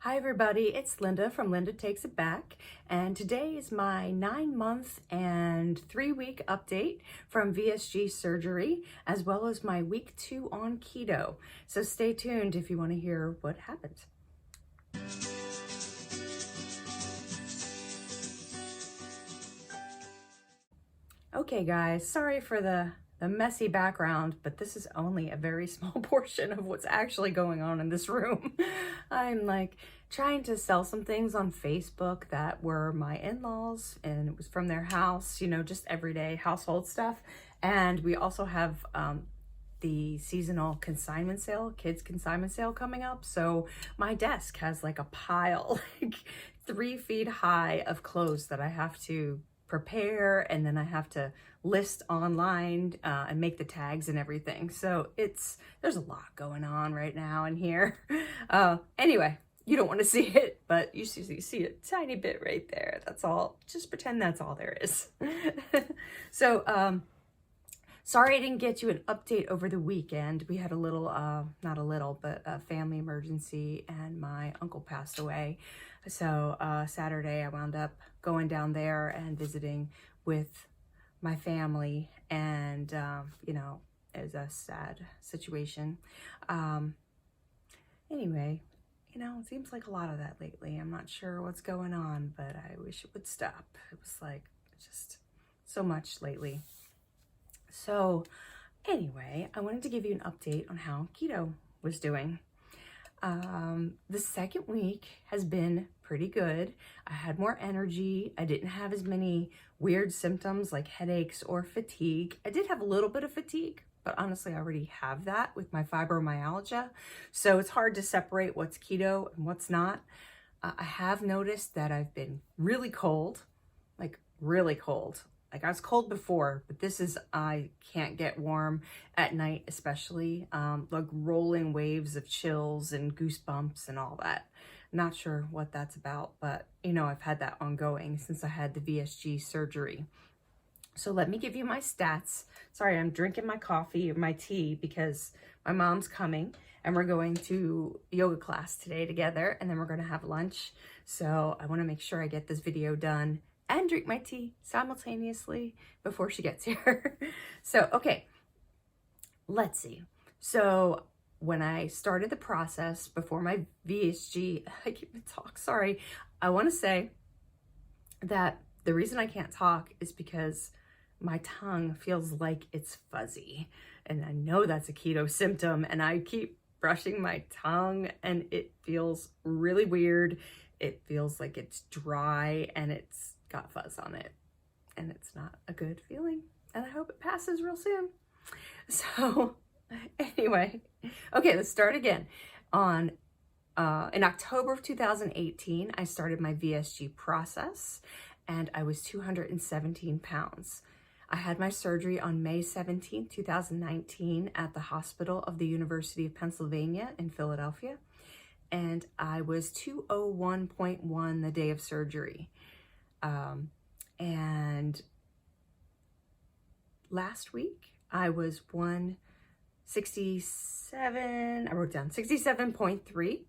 Hi everybody, it's Linda from Linda Takes It Back, and today is my 9-month and 3-week update from VSG surgery, as well as my week 2 on keto. So stay tuned if you want to hear what happened. Okay guys, sorry for the messy background, but this is only a very small portion of what's actually going on in this room. I'm like trying to sell some things on Facebook that were my in-laws, and it was from their house, you know, just everyday household stuff. And we also have the seasonal consignment sale, kids consignment sale coming up. So my desk has like a pile, like 3 feet high of clothes that I have to prepare, and then I have to list online and make the tags and everything. So there's a lot going on right now in here. Anyway, you don't want to see it, but you see a tiny bit right there. That's all. Just pretend that's all there is. So sorry I didn't get you an update over the weekend. We had a little, not a little, but a family emergency, and my uncle passed away. So Saturday I wound up going down there and visiting with my family, and you know, it was a sad situation. Anyway, you know, it seems like a lot of that lately. I'm not sure what's going on, but I wish it would stop. It was like just so much lately. So anyway, I wanted to give you an update on how keto was doing. The second week has been pretty good. I had more energy. I didn't have as many weird symptoms like headaches or fatigue. I did have a little bit of fatigue, but honestly, I already have that with my fibromyalgia. So it's hard to separate what's keto and what's not. I have noticed that I've been really cold, like really cold. Like I was cold before, but I can't get warm at night, especially like rolling waves of chills and goosebumps and all that. Not sure what that's about, but you know, I've had that ongoing since I had the VSG surgery. So let me give you my stats. Sorry, I'm drinking my coffee or my tea because my mom's coming and we're going to yoga class today together, and then we're going to have lunch. So I want to make sure I get this video done and drink my tea simultaneously before she gets here. So, okay, let's see. So when I started the process before my VSG, I can't talk, sorry. I want to say that the reason I can't talk is because my tongue feels like it's fuzzy. And I know that's a keto symptom, and I keep brushing my tongue and it feels really weird. It feels like it's dry and it's got fuzz on it, and it's not a good feeling, and I hope it passes real soon. So anyway, okay, let's start again. In October of 2018, I started my VSG process, and I was 217 pounds. I had my surgery on May 17, 2019 at the hospital of the University of Pennsylvania in Philadelphia, and I was 201.1 the day of surgery. And last week I was 167, I wrote down 67.3,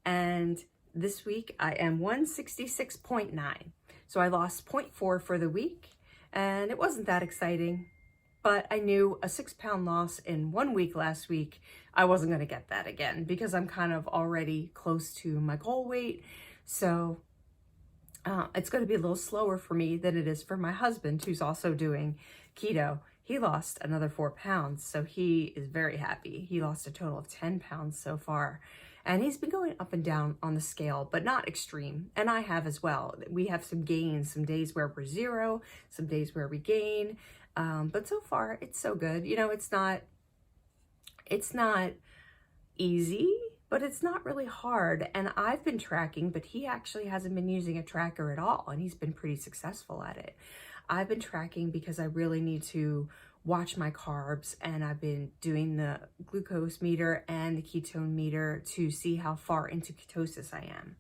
and this week I am 166.9. So I lost 0.4 for the week, and it wasn't that exciting, but I knew a 6-pound loss in 1 week last week, I wasn't going to get that again because I'm kind of already close to my goal weight. So it's going to be a little slower for me than it is for my husband, who's also doing keto. He lost another 4 pounds, so he is very happy. He lost a total of 10 pounds so far, and he's been going up and down on the scale, but not extreme, and I have as well. We have some gains, some days where we're 0, some days where we gain, but so far it's so good. You know, it's not easy, but it's not really hard. And I've been tracking, but he actually hasn't been using a tracker at all, and he's been pretty successful at it. I've been tracking because I really need to watch my carbs, and I've been doing the glucose meter and the ketone meter to see how far into ketosis I am.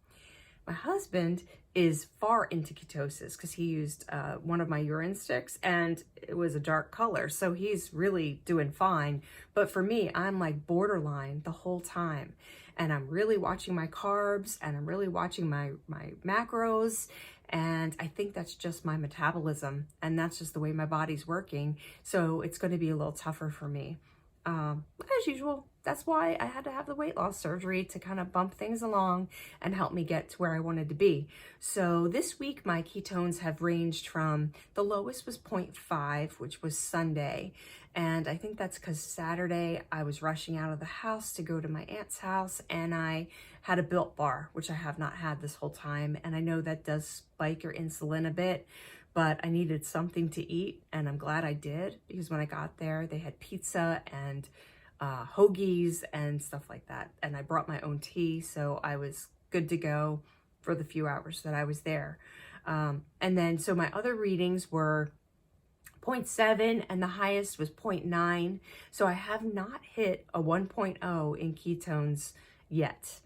My husband is far into ketosis because he used one of my urine sticks and it was a dark color. So he's really doing fine. But for me, I'm like borderline the whole time. and I'm really watching my carbs, and I'm really watching my macros. And I think that's just my metabolism, and that's just the way my body's working. So it's going to be a little tougher for me. As usual, that's why I had to have the weight loss surgery, to kind of bump things along and help me get to where I wanted to be. So this week, my ketones have ranged from, the lowest was 0.5, which was Sunday. And I think that's because Saturday I was rushing out of the house to go to my aunt's house, and I had a Built Bar, which I have not had this whole time. And I know that does spike your insulin a bit, but I needed something to eat, and I'm glad I did, because when I got there, they had pizza and hoagies and stuff like that. And I brought my own tea, so I was good to go for the few hours that I was there. And then, so my other readings were 0.7, and the highest was 0.9. So I have not hit a 1.0 in ketones yet.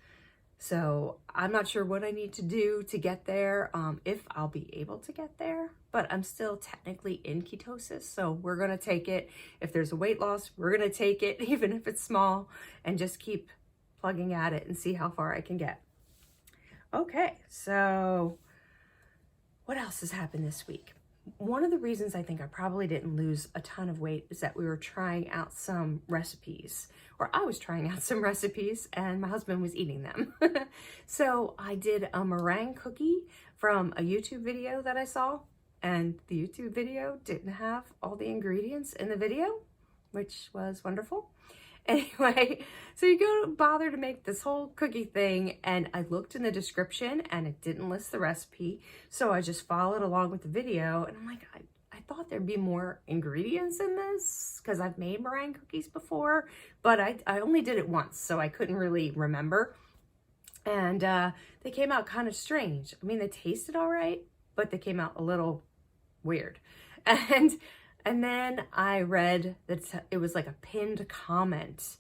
So I'm not sure what I need to do to get there, if I'll be able to get there, but I'm still technically in ketosis. So we're going to take it. If there's a weight loss, we're going to take it, even if it's small, and just keep plugging at it and see how far I can get. Okay, so what else has happened this week? One of the reasons I think I probably didn't lose a ton of weight is that we were trying out some recipes, or I was trying out some recipes, and my husband was eating them. So I did a meringue cookie from a YouTube video that I saw, and the YouTube video didn't have all the ingredients in the video, which was wonderful. Anyway, so you go to bother to make this whole cookie thing, and I looked in the description and it didn't list the recipe. So I just followed along with the video, and I'm like, I thought there'd be more ingredients in this, because I've made meringue cookies before, but I only did it once, so I couldn't really remember. And they came out kind of strange. I mean, they tasted all right, but they came out a little weird. And then I read that it was like a pinned comment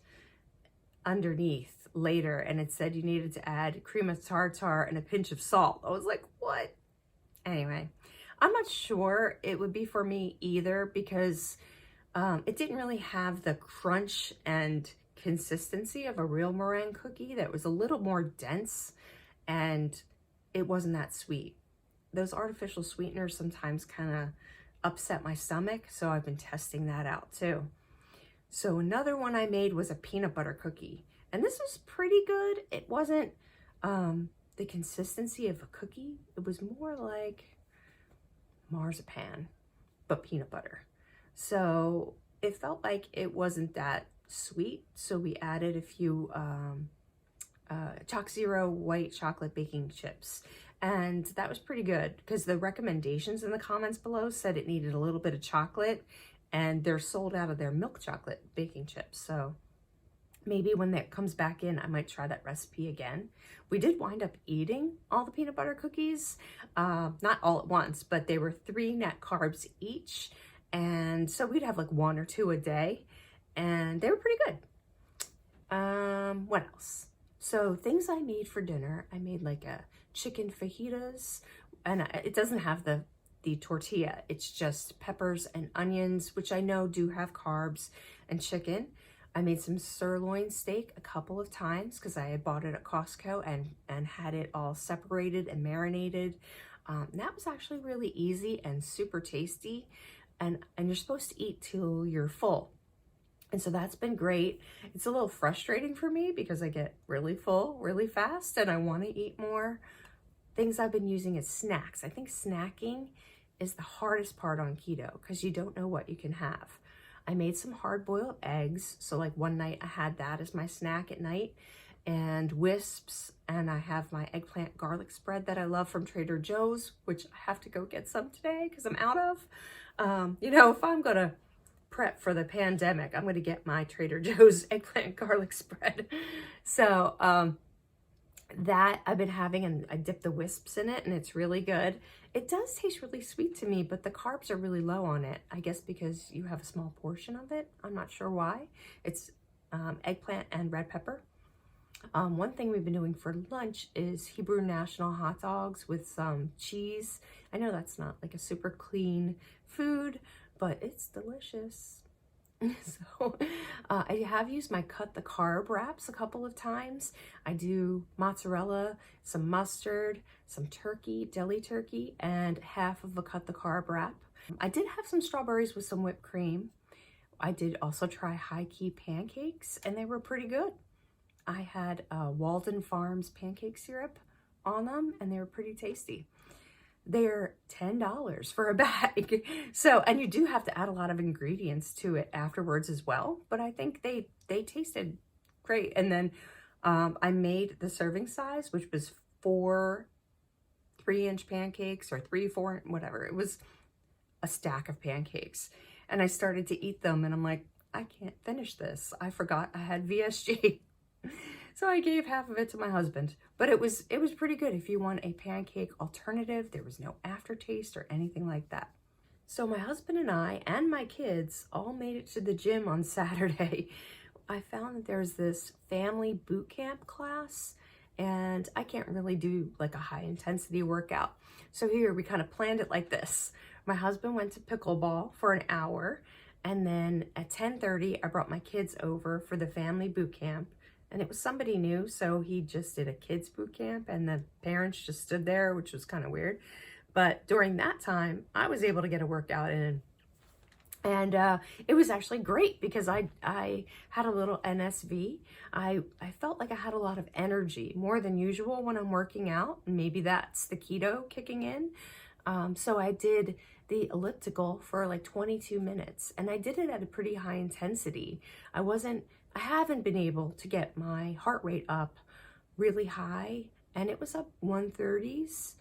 underneath later, and it said you needed to add cream of tartar and a pinch of salt. I was like, what? Anyway, I'm not sure it would be for me either, because it didn't really have the crunch and consistency of a real meringue cookie. That was a little more dense, and it wasn't that sweet. Those artificial sweeteners sometimes kind of upset my stomach, so I've been testing that out too. So another one I made was a peanut butter cookie, and this was pretty good. It wasn't the consistency of a cookie. It was more like marzipan, but peanut butter. So it felt like it wasn't that sweet, so we added a few Chalk Zero white chocolate baking chips. And that was pretty good, because the recommendations in the comments below said it needed a little bit of chocolate, and they're sold out of their milk chocolate baking chips. So maybe when that comes back in, I might try that recipe again. We did wind up eating all the peanut butter cookies, not all at once, but they were 3 net carbs each. And so we'd have like 1 or 2 a day, and they were pretty good. What else? So things I made for dinner, I made like a chicken fajitas, and it doesn't have the tortilla. It's just peppers and onions, which I know do have carbs, and chicken. I made some sirloin steak a couple of times, because I had bought it at Costco and had it all separated and marinated. That was actually really easy and super tasty, and you're supposed to eat till you're full. And so that's been great. It's a little frustrating for me, because I get really full really fast and I want to eat more. Things I've been using as snacks. I think snacking is the hardest part on keto, because you don't know what you can have. I made some hard-boiled eggs. So like one night I had that as my snack at night, and wisps, and I have my eggplant garlic spread that I love from Trader Joe's, which I have to go get some today because I'm out of. You know, if I'm gonna prep for the pandemic, I'm gonna get my Trader Joe's eggplant garlic spread. So that I've been having, and I dip the wisps in it, and it's really good. It does taste really sweet to me, but the carbs are really low on it. I guess because you have a small portion of it. I'm not sure why. It's eggplant and red pepper. One thing we've been doing for lunch is Hebrew National hot dogs with some cheese. I know that's not like a super clean food, but it's delicious. So I have used my cut the carb wraps a couple of times. I do mozzarella, some mustard, some turkey, deli turkey, and half of a cut the carb wrap. I did have some strawberries with some whipped cream. I did also try high key pancakes, and they were pretty good. I had Walden Farms pancake syrup on them, and they were pretty tasty. They're $10 for a bag. So, and you do have to add a lot of ingredients to it afterwards as well, but I think they tasted great. And then I made the serving size, which was 4 3-inch pancakes, or 3, 4, whatever. It was a stack of pancakes. And I started to eat them, and I'm like, I can't finish this. I forgot I had VSG. So I gave half of it to my husband, but it was pretty good. If you want a pancake alternative, there was no aftertaste or anything like that. So my husband and I and my kids all made it to the gym on Saturday. I found that there's this family boot camp class, and I can't really do like a high intensity workout. So here we kind of planned it like this. My husband went to pickleball for an hour, and then at 10:30, I brought my kids over for the family boot camp. And it was somebody new, so he just did a kids boot camp, and the parents just stood there, which was kind of weird. But during that time, I was able to get a workout in. And it was actually great because I had a little NSV. I felt like I had a lot of energy, more than usual when I'm working out. Maybe that's the keto kicking in. So I did the elliptical for like 22 minutes, and I did it at a pretty high intensity. I haven't been able to get my heart rate up really high, and it was up 130s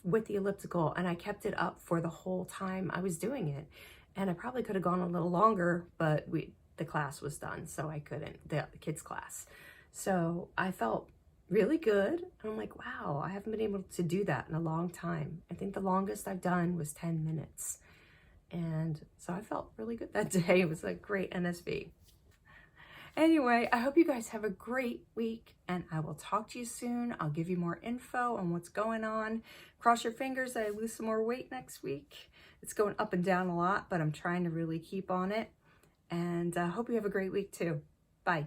with the elliptical, and I kept it up for the whole time I was doing it. And I probably could have gone a little longer, but the class was done, so I couldn't, the kids class. So I felt really good. And I'm like, wow, I haven't been able to do that in a long time. I think the longest I've done was 10 minutes. And so I felt really good that day. It was a great NSV. Anyway, I hope you guys have a great week, and I will talk to you soon. I'll give you more info on what's going on. Cross your fingers that I lose some more weight next week. It's going up and down a lot, but I'm trying to really keep on it. And I hope you have a great week too. Bye.